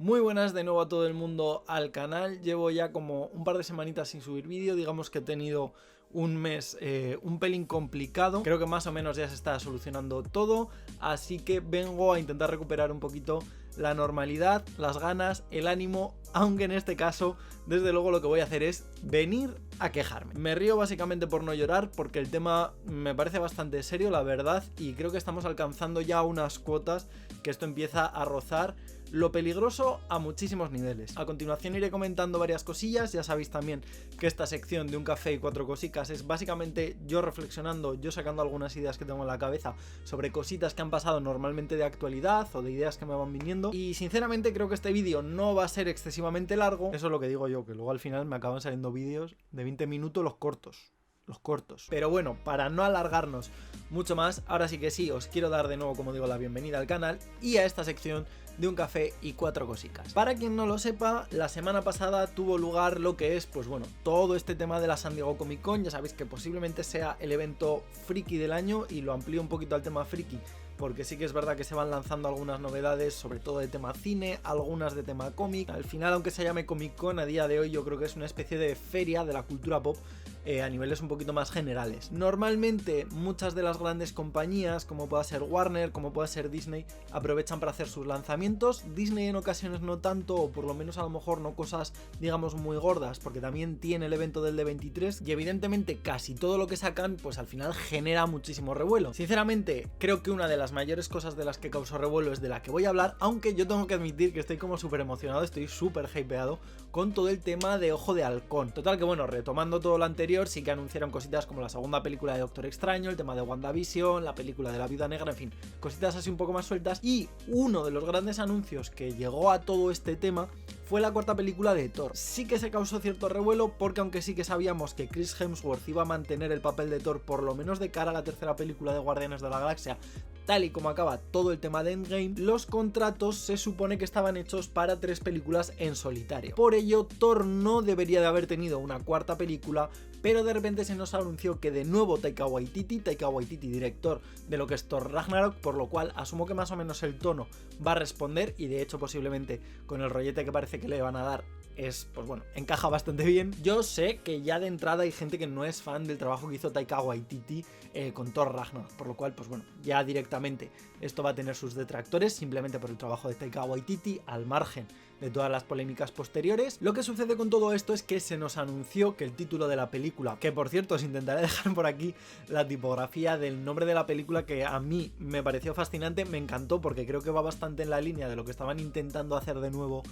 Muy buenas de nuevo a todo el mundo al canal. Llevo ya como un par de semanitas sin subir vídeo, digamos que he tenido un mes un pelín complicado. Creo que más o menos ya se está solucionando todo, así que vengo a intentar recuperar un poquito la normalidad, las ganas, el ánimo, aunque en este caso desde luego lo que voy a hacer es venir a quejarme. Me río básicamente por no llorar porque el tema me parece bastante serio, la verdad, y creo que estamos alcanzando ya unas cuotas que esto empieza a rozar lo peligroso a muchísimos niveles. A continuación iré comentando varias cosillas. Ya sabéis también que esta sección de un café y cuatro cositas es básicamente yo reflexionando, yo sacando algunas ideas que tengo en la cabeza sobre cositas que han pasado normalmente de actualidad o de ideas que me van viniendo. Y sinceramente creo que este vídeo no va a ser excesivamente largo. Eso es lo que digo yo, que luego al final me acaban saliendo vídeos de 20 minutos los cortos. Pero bueno, para no alargarnos mucho más, ahora sí que sí, os quiero dar de nuevo, como digo, la bienvenida al canal y a esta sección de un café y cuatro cositas. Para quien no lo sepa, la semana pasada tuvo lugar lo que es, pues bueno, todo este tema de la San Diego Comic Con. Ya sabéis que posiblemente sea el evento friki del año y lo amplío un poquito al tema friki, porque sí que es verdad que se van lanzando algunas novedades, sobre todo de tema cine, algunas de tema cómic. Al final, aunque se llame Comic Con, a día de hoy yo creo que es una especie de feria de la cultura pop a niveles un poquito más generales. Normalmente muchas de las grandes compañías, como pueda ser Warner, como pueda ser Disney, aprovechan para hacer sus lanzamientos. Disney en ocasiones no tanto, o por lo menos a lo mejor no cosas digamos muy gordas, porque también tiene el evento del D23 y evidentemente casi todo lo que sacan pues al final genera muchísimo revuelo. Sinceramente creo que una de las mayores cosas de las que causó revuelo es de la que voy a hablar, aunque yo tengo que admitir que estoy como súper emocionado, estoy súper hypeado con todo el tema de Ojo de Halcón. Total que bueno, retomando todo lo anterior, sí que anunciaron cositas como la segunda película de Doctor Extraño, el tema de WandaVision, la película de la Viuda Negra, en fin, cositas así un poco más sueltas. Y uno de los grandes anuncios que llegó a todo este tema fue la cuarta película de Thor. Sí que se causó cierto revuelo porque aunque sí que sabíamos que Chris Hemsworth iba a mantener el papel de Thor por lo menos de cara a la tercera película de Guardianes de la Galaxia, tal y como acaba todo el tema de Endgame, los contratos se supone que estaban hechos para 3 películas en solitario. Por ello, Thor no debería de haber tenido una cuarta película, pero de repente se nos anunció que de nuevo Taika Waititi, director de lo que es Thor Ragnarok, por lo cual asumo que más o menos el tono va a responder, y de hecho posiblemente con el rollete que parece que le van a dar es, pues bueno, encaja bastante bien. Yo sé que ya de entrada hay gente que no es fan del trabajo que hizo Taika Waititi con Thor Ragnarok, por lo cual, pues bueno, ya directamente esto va a tener sus detractores simplemente por el trabajo de Taika Waititi, al margen de todas las polémicas posteriores. Lo que sucede con todo esto es que se nos anunció que el título de la película, que por cierto os intentaré dejar por aquí la tipografía del nombre de la película, que a mí me pareció fascinante, me encantó porque creo que va bastante en la línea de lo que estaban intentando hacer de nuevo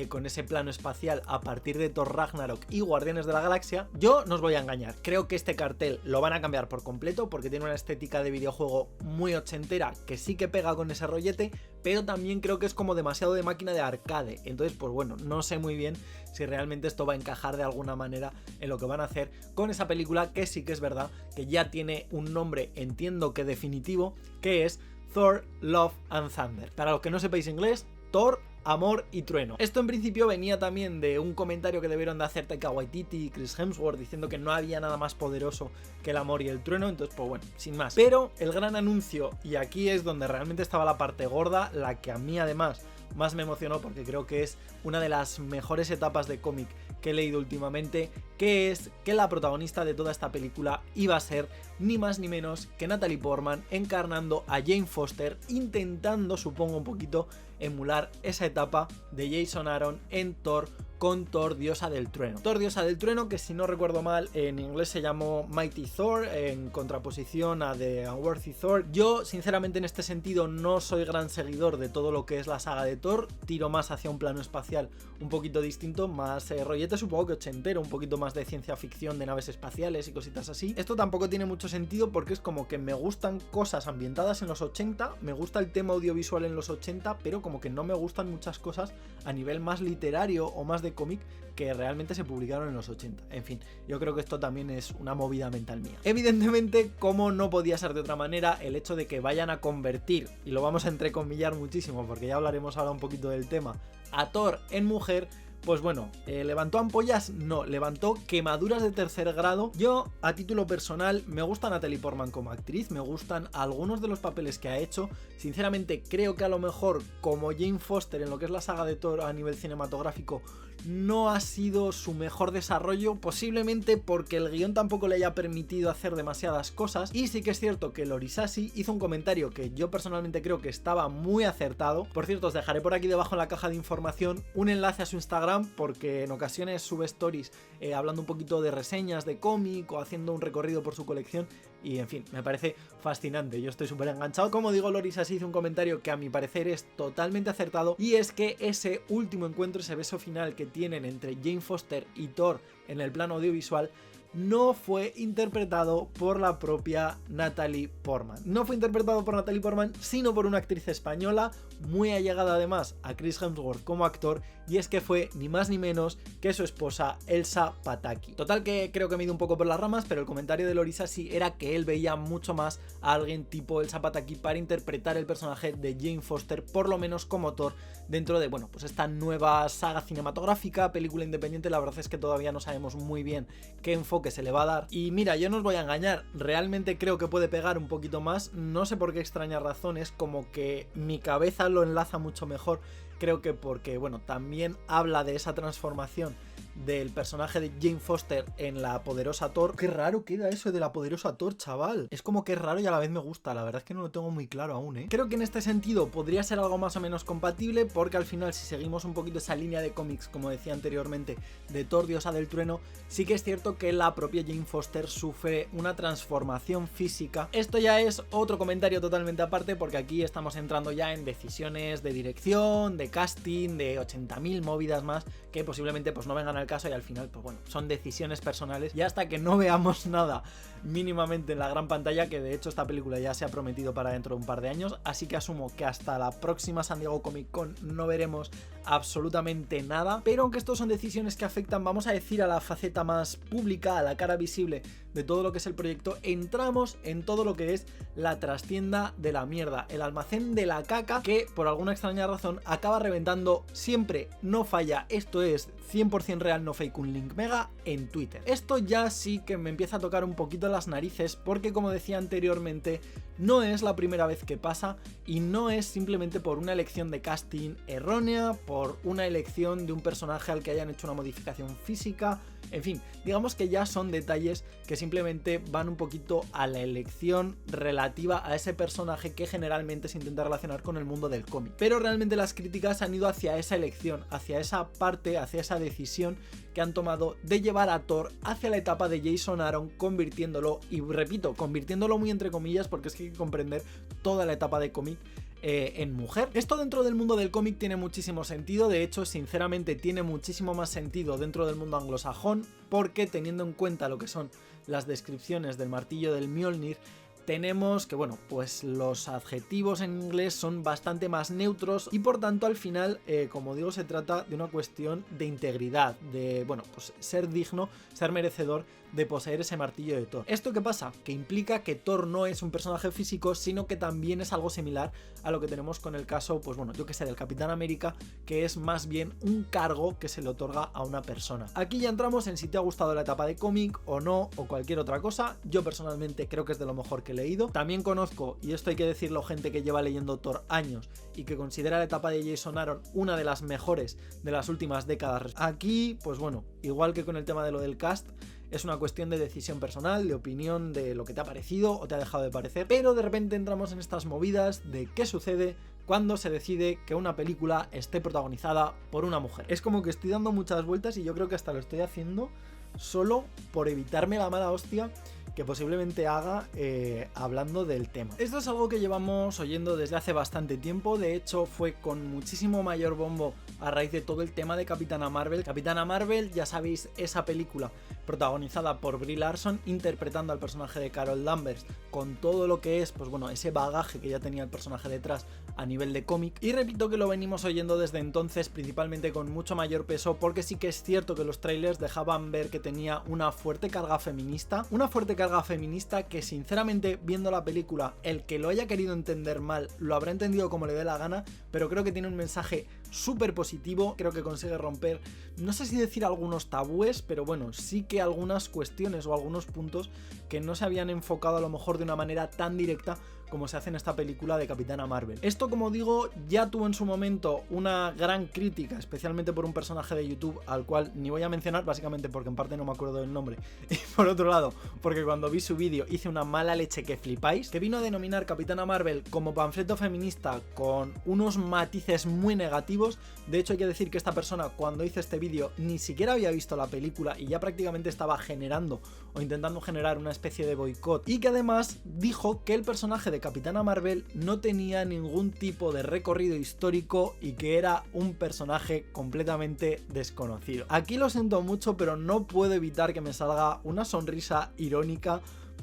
con ese plano espacial a partir de Thor Ragnarok y Guardianes de la Galaxia. Yo no os voy a engañar, creo que este cartel lo van a cambiar por completo porque tiene una estética de videojuego muy ochentera que sí que pega con ese rollete, pero también creo que es como demasiado de máquina de arcade. Entonces, pues bueno, no sé muy bien si realmente esto va a encajar de alguna manera en lo que van a hacer con esa película, que sí que es verdad que ya tiene un nombre, entiendo que definitivo, que es Thor, Love and Thunder. Para los que no sepáis inglés, Thor, Amor y Trueno. Esto en principio venía también de un comentario que debieron de hacer Taika Waititi y Chris Hemsworth diciendo que no había nada más poderoso que el amor y el trueno, entonces pues bueno, sin más. Pero el gran anuncio, y aquí es donde realmente estaba la parte gorda, la que a mí además más me emocionó porque creo que es una de las mejores etapas de cómic que he leído últimamente, que es que la protagonista de toda esta película iba a ser ni más ni menos que Natalie Portman encarnando a Jane Foster, intentando, supongo, un poquito emular esa etapa de Jason Aaron en Thor con Thor, diosa del trueno. Thor, diosa del trueno, que si no recuerdo mal en inglés se llamó Mighty Thor, en contraposición a The Unworthy Thor. Yo sinceramente en este sentido no soy gran seguidor de todo lo que es la saga de Thor, tiro más hacia un plano espacial un poquito distinto, más rollete supongo que ochentero, un poquito más de ciencia ficción, de naves espaciales y cositas así. Esto tampoco tiene mucho sentido porque es como que me gustan cosas ambientadas en los 80, me gusta el tema audiovisual en los 80, pero como que no me gustan muchas cosas a nivel más literario o más de cómic que realmente se publicaron en los 80. En fin, yo creo que esto también es una movida mental mía. Evidentemente, como no podía ser de otra manera, el hecho de que vayan a convertir, y lo vamos a entrecomillar muchísimo porque ya hablaremos ahora un poquito del tema, a Thor en mujer, pues bueno, ¿levantó ampollas? No, levantó quemaduras de tercer grado. Yo, a título personal, me gusta Natalie Portman como actriz, me gustan algunos de los papeles que ha hecho. Sinceramente, creo que a lo mejor como Jane Foster en lo que es la saga de Thor a nivel cinematográfico no ha sido su mejor desarrollo, posiblemente porque el guión tampoco le haya permitido hacer demasiadas cosas. Y sí que es cierto que Lori Sassi hizo un comentario que yo personalmente creo que estaba muy acertado. Por cierto, os dejaré por aquí debajo en la caja de información un enlace a su Instagram, porque en ocasiones sube stories hablando un poquito de reseñas de cómic o haciendo un recorrido por su colección. Y en fin, me parece fascinante, yo estoy súper enganchado. Como digo, Lori Sassi hizo un comentario que a mi parecer es totalmente acertado, y es que ese último encuentro, ese beso final que tienen entre Jane Foster y Thor en el plano audiovisual, no fue interpretado por la propia Natalie Portman. No fue interpretado por Natalie Portman, sino por una actriz española muy allegada además a Chris Hemsworth como actor, y es que fue ni más ni menos que su esposa Elsa Pataky. Total, que creo que me he ido un poco por las ramas, pero el comentario de Lori Sassi era que él veía mucho más a alguien tipo Elsa Pataky para interpretar el personaje de Jane Foster, por lo menos como Thor, dentro de, bueno, pues esta nueva saga cinematográfica, película independiente. La verdad es que todavía no sabemos muy bien qué enfoque se le va a dar. Y mira, yo no os voy a engañar, realmente creo que puede pegar un poquito más, no sé por qué extrañas razones, como que mi cabeza lo enlaza mucho mejor. Creo que porque, bueno, también habla de esa transformación del personaje de Jane Foster en la poderosa Thor. Qué raro queda eso de la poderosa Thor, chaval. Es como que es raro y a la vez me gusta. La verdad es que no lo tengo muy claro aún, ¿eh? Creo que en este sentido podría ser algo más o menos compatible, porque al final, si seguimos un poquito esa línea de cómics, como decía anteriormente, de Thor, diosa del trueno, sí que es cierto que la propia Jane Foster sufre una transformación física. Esto ya es otro comentario totalmente aparte, porque aquí estamos entrando ya en decisiones de dirección, de casting, de 80.000 movidas más que posiblemente pues no vengan al caso, y al final pues bueno, son decisiones personales, y hasta que no veamos nada mínimamente en la gran pantalla, que de hecho esta película ya se ha prometido para dentro de un par de años, así que asumo que hasta la próxima San Diego Comic Con no veremos absolutamente nada. Pero aunque estos son decisiones que afectan, vamos a decir, a la faceta más pública, a la cara visible de todo lo que es el proyecto, entramos en todo lo que es la trastienda de la mierda, el almacén de la caca, que por alguna extraña razón acaba reventando siempre, no falla, esto es 100% real, no fake, un link mega en Twitter. Esto ya sí que me empieza a tocar un poquito las narices, porque como decía anteriormente, no es la primera vez que pasa, y no es simplemente por una elección de casting errónea, por una elección de un personaje al que hayan hecho una modificación física. En fin, digamos que ya son detalles que simplemente van un poquito a la elección relativa a ese personaje que generalmente se intenta relacionar con el mundo del cómic. Pero realmente las críticas han ido hacia esa elección, hacia esa parte, hacia esa decisión que han tomado de llevar a Thor hacia la etapa de Jason Aaron, convirtiéndolo, y repito, convirtiéndolo muy entre comillas, porque es que hay que comprender toda la etapa de cómic, en mujer. Esto dentro del mundo del cómic tiene muchísimo sentido, de hecho sinceramente tiene muchísimo más sentido dentro del mundo anglosajón, porque teniendo en cuenta lo que son las descripciones del martillo del Mjolnir, tenemos que, bueno, pues los adjetivos en inglés son bastante más neutros, y por tanto al final, como digo, se trata de una cuestión de integridad, de, bueno, pues ser digno, ser merecedor de poseer ese martillo de Thor. ¿Esto qué pasa? Que implica que Thor no es un personaje físico, sino que también es algo similar a lo que tenemos con el caso, pues bueno, yo que sé, del Capitán América, que es más bien un cargo que se le otorga a una persona. Aquí ya entramos en si te ha gustado la etapa de cómic o no, o cualquier otra cosa. Yo personalmente creo que es de lo mejor que he leído. También conozco, y esto hay que decirlo, gente que lleva leyendo Thor años y que considera la etapa de Jason Aaron una de las mejores de las últimas décadas. Aquí, pues bueno, igual que con el tema de lo del cast, es una cuestión de decisión personal, de opinión, de lo que te ha parecido o te ha dejado de parecer, pero de repente entramos en estas movidas de qué sucede cuando se decide que una película esté protagonizada por una mujer. Es como que estoy dando muchas vueltas, y yo creo que hasta lo estoy haciendo solo por evitarme la mala hostia que posiblemente haga hablando del tema. Esto es algo que llevamos oyendo desde hace bastante tiempo, de hecho fue con muchísimo mayor bombo a raíz de todo el tema de Capitana Marvel. Capitana Marvel, ya sabéis, esa película protagonizada por Brie Larson interpretando al personaje de Carol Danvers, con todo lo que es, pues bueno, ese bagaje que ya tenía el personaje detrás a nivel de cómic, y repito que lo venimos oyendo desde entonces, principalmente con mucho mayor peso, porque sí que es cierto que los trailers dejaban ver que tenía una fuerte carga feminista que sinceramente viendo la película, el que lo haya querido entender mal lo habrá entendido como le dé la gana, pero creo que tiene un mensaje súper positivo, creo que consigue romper, no sé si decir algunos tabúes, pero bueno, sí que algunas cuestiones o algunos puntos que no se habían enfocado a lo mejor de una manera tan directa como se hace en esta película de Capitana Marvel. Esto, como digo, ya tuvo en su momento una gran crítica, especialmente por un personaje de YouTube al cual ni voy a mencionar, básicamente porque en parte no me acuerdo del nombre, y por otro lado, porque cuando vi su vídeo hice una mala leche que flipáis, que vino a denominar Capitana Marvel como panfleto feminista con unos matices muy negativos. De hecho, hay que decir que esta persona, cuando hice este vídeo, ni siquiera había visto la película y ya prácticamente estaba generando o intentando generar una especie de boicot, y que además dijo que el personaje de Capitana Marvel no tenía ningún tipo de recorrido histórico y que era un personaje completamente desconocido. Aquí lo siento mucho, pero no puedo evitar que me salga una sonrisa irónica,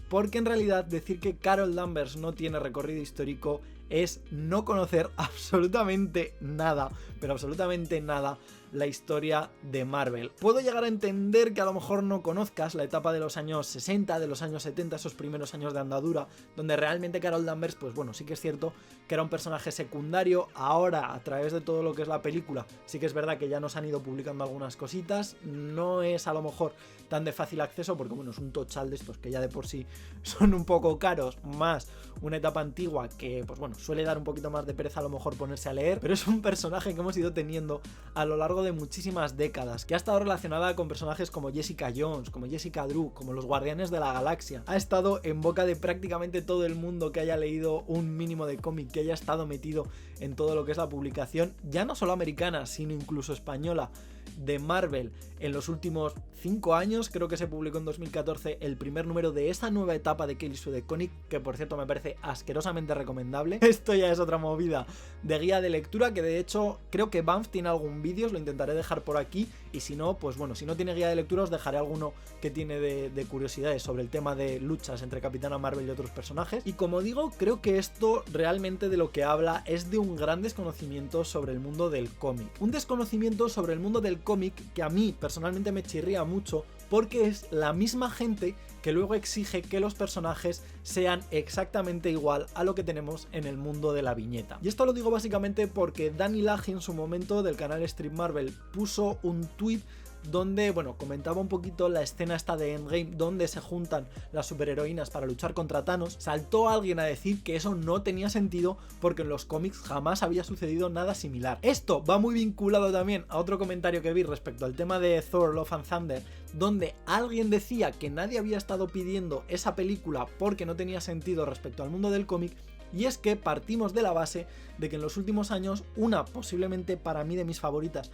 porque en realidad decir que Carol Danvers no tiene recorrido histórico es no conocer absolutamente nada, pero absolutamente nada, la historia de Marvel. Puedo llegar a entender que a lo mejor no conozcas la etapa de los años 60, de los años 70, esos primeros años de andadura, donde realmente Carol Danvers, pues bueno, sí que es cierto que era un personaje secundario. Ahora, a través de todo lo que es la película, sí que es verdad que ya nos han ido publicando algunas cositas, no es a lo mejor tan de fácil acceso, porque bueno, es un tochal de estos que ya de por sí son un poco caros, más una etapa antigua que, pues bueno, suele dar un poquito más de pereza a lo mejor ponerse a leer, pero es un personaje que hemos ido teniendo a lo largo de muchísimas décadas, que ha estado relacionada con personajes como Jessica Jones, como Jessica Drew, como los Guardianes de la Galaxia. Ha estado en boca de prácticamente todo el mundo que haya leído un mínimo de cómic, que haya estado metido en todo lo que es la publicación, ya no solo americana, sino incluso española, de Marvel en los últimos 5 años. Creo que se publicó en 2014 el primer número de esa nueva etapa de Tales of the Comic, que por cierto me parece asquerosamente recomendable. Esto ya es otra movida de guía de lectura, que de hecho creo que Banff tiene algún vídeo, os lo intentaré dejar por aquí, y si no, pues bueno, si no tiene guía de lectura os dejaré alguno que tiene de curiosidades sobre el tema de luchas entre Capitana Marvel y otros personajes. Y como digo, creo que esto realmente de lo que habla es de un gran desconocimiento sobre el mundo del cómic, un desconocimiento sobre el mundo del cómic que a mí personalmente me chirría mucho, porque es la misma gente que luego exige que los personajes sean exactamente igual a lo que tenemos en el mundo de la viñeta. Y esto lo digo básicamente porque Danny Laji en su momento del canal Street Marvel puso un tweet donde, bueno, comentaba un poquito la escena esta de Endgame donde se juntan las superheroínas para luchar contra Thanos. Saltó alguien a decir que eso no tenía sentido porque en los cómics jamás había sucedido nada similar. Esto va muy vinculado también a otro comentario que vi respecto al tema de Thor Love and Thunder, donde alguien decía que nadie había estado pidiendo esa película porque no tenía sentido respecto al mundo del cómic. Y es que partimos de la base de que en los últimos años, una posiblemente para mí de mis favoritas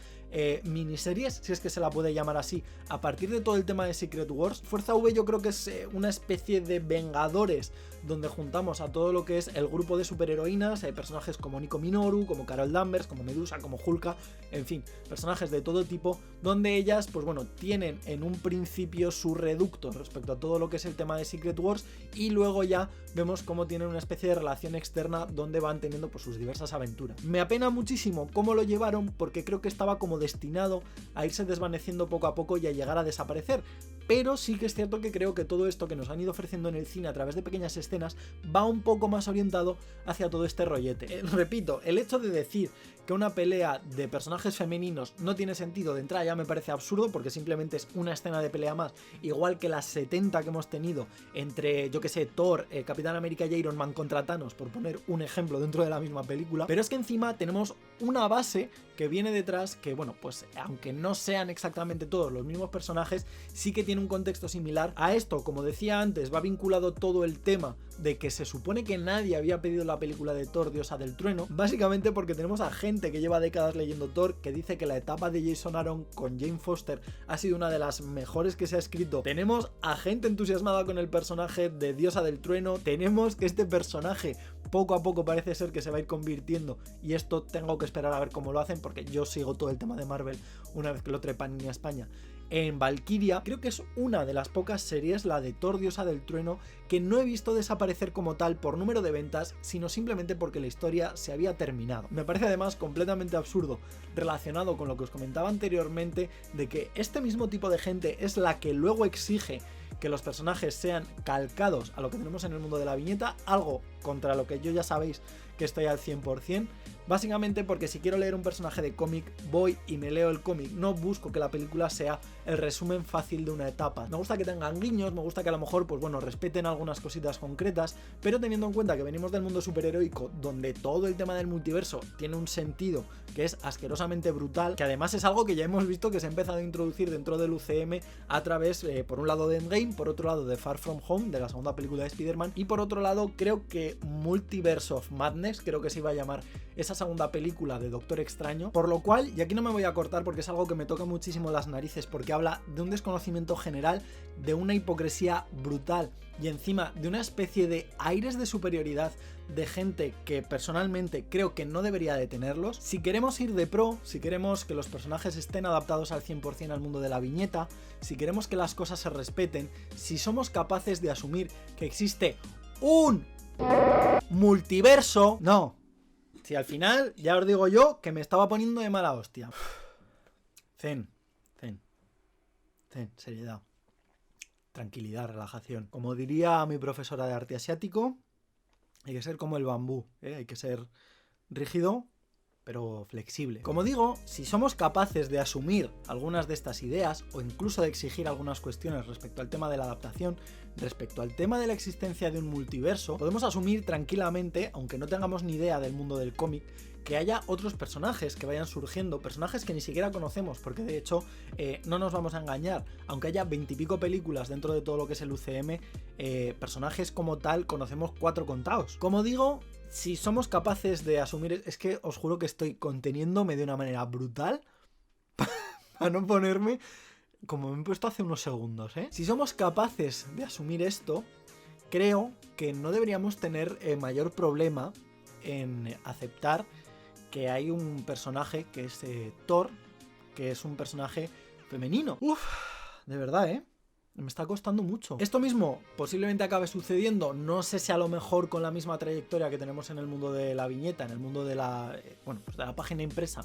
miniseries, si es que se la puede llamar así, a partir de todo el tema de Secret Wars, Fuerza V yo creo que es una especie de Vengadores, donde juntamos a todo lo que es el grupo de superheroínas, personajes como Nico Minoru, como Carol Danvers, como Medusa, como Hulka, en fin, personajes de todo tipo, donde ellas, pues bueno, tienen en un principio su reducto respecto a todo lo que es el tema de Secret Wars, y luego ya vemos cómo tienen una especie de relación externa donde van teniendo pues sus diversas aventuras. Me apena muchísimo cómo lo llevaron, porque creo que estaba como destinado a irse desvaneciendo poco a poco y a llegar a desaparecer, pero sí que es cierto que creo que todo esto que nos han ido ofreciendo en el cine a través de pequeñas escenas va un poco más orientado hacia todo este rollete. Repito, el hecho de decir que una pelea de personajes femeninos no tiene sentido de entrada ya me parece absurdo, porque simplemente es una escena de pelea más, igual que las 70 que hemos tenido entre, yo que sé, Thor, Capitán América y Iron Man contra Thanos, por poner un ejemplo dentro de la misma película. Pero es que encima tenemos una base que viene detrás, que bueno, pues aunque no sean exactamente todos los mismos personajes, sí que tiene un contexto similar a esto. Como decía antes, va vinculado todo el tema de que se supone que nadie había pedido la película de Thor, Diosa del Trueno, básicamente porque tenemos a gente que lleva décadas leyendo Thor, que dice que la etapa de Jason Aaron con Jane Foster ha sido una de las mejores que se ha escrito. Tenemos a gente entusiasmada con el personaje de Diosa del Trueno, tenemos que este personaje poco a poco parece ser que se va a ir convirtiendo, y esto tengo que esperar a ver cómo lo hacen, porque yo sigo todo el tema de Marvel una vez que lo trepan a España, en Valkyria. Creo que es una de las pocas series, la de Thor, diosa del trueno, que no he visto desaparecer como tal por número de ventas, sino simplemente porque la historia se había terminado. Me parece además completamente absurdo, relacionado con lo que os comentaba anteriormente, de que este mismo tipo de gente es la que luego exige que los personajes sean calcados a lo que tenemos en el mundo de la viñeta, algo contra lo que yo ya sabéis que estoy al 100%, básicamente porque si quiero leer un personaje de cómic, voy y me leo el cómic, no busco que la película sea el resumen fácil de una etapa. Me gusta que tengan guiños, me gusta que a lo mejor, pues bueno, respeten algunas cositas concretas, pero teniendo en cuenta que venimos del mundo superheroico, donde todo el tema del multiverso tiene un sentido que es asquerosamente brutal, que además es algo que ya hemos visto que se ha empezado a introducir dentro del UCM a través, por un lado de Endgame, por otro lado de Far From Home, de la segunda película de Spider-Man, y por otro lado creo que Multiverse of Madness, creo que se iba a llamar esa segunda película de Doctor Extraño, por lo cual, y aquí no me voy a cortar porque es algo que me toca muchísimo las narices, porque habla de un desconocimiento general, de una hipocresía brutal y encima de una especie de aires de superioridad de gente que personalmente creo que no debería de tenerlos. Si queremos ir de pro, si queremos que los personajes estén adaptados al 100% al mundo de la viñeta, si queremos que las cosas se respeten, si somos capaces de asumir que existe un multiverso, no. Si al final, ya os digo yo, que me estaba poniendo de mala hostia. Zen, seriedad, tranquilidad, relajación. Como diría mi profesora de arte asiático, hay que ser como el bambú, hay que ser rígido, pero flexible. Como digo, si somos capaces de asumir algunas de estas ideas o incluso de exigir algunas cuestiones respecto al tema de la adaptación, respecto al tema de la existencia de un multiverso, podemos asumir tranquilamente, aunque no tengamos ni idea del mundo del cómic, que haya otros personajes que vayan surgiendo, personajes que ni siquiera conocemos, porque de hecho no nos vamos a engañar, aunque haya 20 y pico películas dentro de todo lo que es el UCM, personajes como tal conocemos 4 contados. Como digo, si somos capaces de asumir, es que os juro que estoy conteniéndome de una manera brutal para no ponerme como me he puesto hace unos segundos, Si somos capaces de asumir esto, creo que no deberíamos tener mayor problema en aceptar que hay un personaje que es Thor, que es un personaje femenino. Uf, de verdad, me está costando mucho. Esto mismo posiblemente acabe sucediendo, no sé si a lo mejor con la misma trayectoria que tenemos en el mundo de la viñeta, en el mundo de la, pues de la página impresa,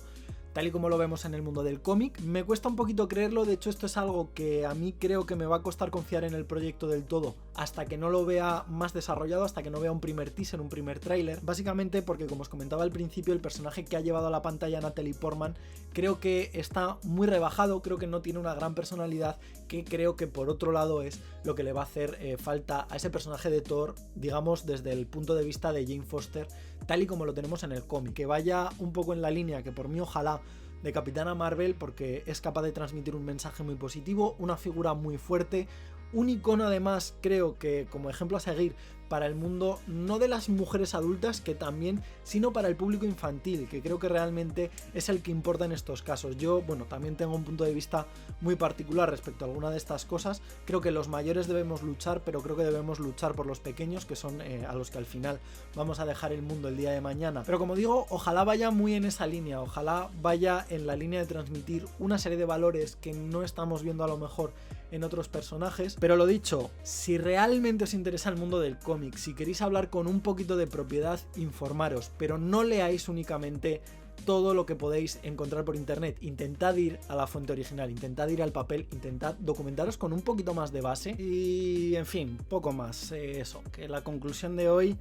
tal y como lo vemos en el mundo del cómic. Me cuesta un poquito creerlo, de hecho esto es algo que a mí creo que me va a costar confiar en el proyecto del todo hasta que no lo vea más desarrollado, hasta que no vea un primer teaser, un primer tráiler, básicamente porque, como os comentaba al principio, el personaje que ha llevado a la pantalla Natalie Portman creo que está muy rebajado, creo que no tiene una gran personalidad, que creo que por otro lado es lo que le va a hacer falta a ese personaje de Thor, digamos desde el punto de vista de Jane Foster, tal y como lo tenemos en el cómic, que vaya un poco en la línea que por mí ojalá de Capitana Marvel, porque es capaz de transmitir un mensaje muy positivo, una figura muy fuerte, un icono además creo que como ejemplo a seguir para el mundo no de las mujeres adultas, que también, sino para el público infantil, que creo que realmente es el que importa en estos casos. Yo, también tengo un punto de vista muy particular respecto a alguna de estas cosas. Creo que los mayores debemos luchar, pero creo que debemos luchar por los pequeños, que son a los que al final vamos a dejar el mundo el día de mañana. Pero como digo, ojalá vaya muy en esa línea, ojalá vaya en la línea de transmitir una serie de valores que no estamos viendo a lo mejor en otros personajes. Pero lo dicho, si realmente os interesa el mundo del cómic, si queréis hablar con un poquito de propiedad, informaros, pero no leáis únicamente todo lo que podéis encontrar por internet. Intentad ir a la fuente original, intentad ir al papel, intentad documentaros con un poquito más de base y, en fin, poco más. Eso, que la conclusión de hoy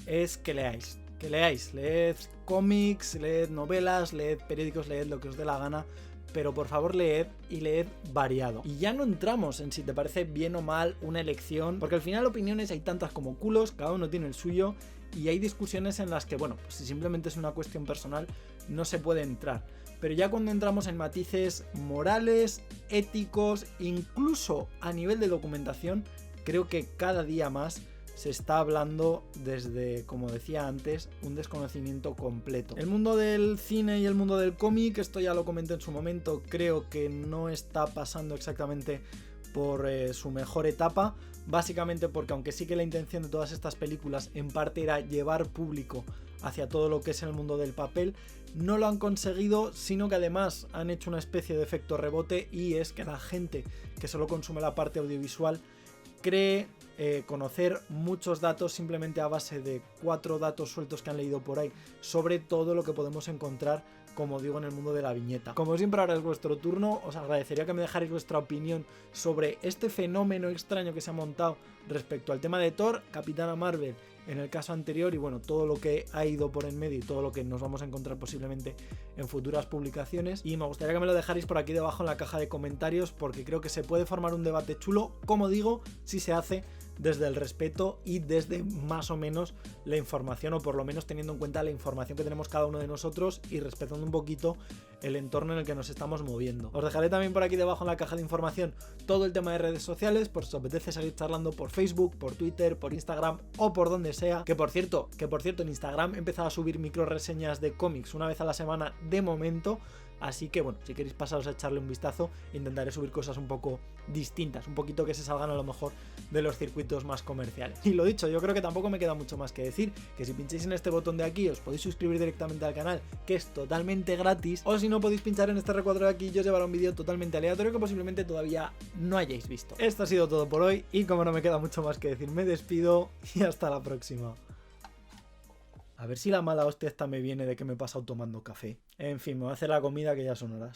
es que leáis, leed cómics, leed novelas, leed periódicos, leed lo que os dé la gana, pero por favor leed y leed variado. Y ya no entramos en si te parece bien o mal una elección, porque al final opiniones hay tantas como culos, cada uno tiene el suyo, y hay discusiones en las que, pues si simplemente es una cuestión personal, no se puede entrar. Pero ya cuando entramos en matices morales, éticos, incluso a nivel de documentación, creo que cada día más se está hablando desde, como decía antes, un desconocimiento completo. El mundo del cine y el mundo del cómic, esto ya lo comenté en su momento, creo que no está pasando exactamente por su mejor etapa, básicamente porque aunque sí que la intención de todas estas películas en parte era llevar público hacia todo lo que es el mundo del papel. No lo han conseguido, sino que además han hecho una especie de efecto rebote, y es que la gente que solo consume la parte audiovisual cree conocer muchos datos simplemente a base de 4 datos sueltos que han leído por ahí sobre todo lo que podemos encontrar, como digo, en el mundo de la viñeta. Como siempre, ahora es vuestro turno. Os agradecería que me dejarais vuestra opinión sobre este fenómeno extraño que se ha montado respecto al tema de Thor, Capitana Marvel en el caso anterior, y bueno, todo lo que ha ido por en medio y todo lo que nos vamos a encontrar posiblemente en futuras publicaciones. Y me gustaría que me lo dejarais por aquí debajo en la caja de comentarios, porque creo que se puede formar un debate chulo, como digo, si se hace desde el respeto y desde más o menos la información, o por lo menos teniendo en cuenta la información que tenemos cada uno de nosotros y respetando un poquito el entorno en el que nos estamos moviendo. Os dejaré también por aquí debajo en la caja de información todo el tema de redes sociales, por si os apetece seguir charlando por Facebook, por Twitter, por Instagram o por donde sea. Que por cierto en Instagram he empezado a subir micro reseñas de cómics una vez a la semana de momento. Así que bueno, si queréis pasaros a echarle un vistazo, intentaré subir cosas un poco distintas, un poquito que se salgan a lo mejor de los circuitos más comerciales. Y lo dicho, yo creo que tampoco me queda mucho más que decir, que si pincháis en este botón de aquí os podéis suscribir directamente al canal, que es totalmente gratis, o si no podéis pinchar en este recuadro de aquí y os llevará un vídeo totalmente aleatorio que posiblemente todavía no hayáis visto. Esto ha sido todo por hoy, y como no me queda mucho más que decir, me despido y hasta la próxima. A ver si la mala hostia esta me viene de que me he pasado tomando café. En fin, me voy a hacer la comida, que ya son horas.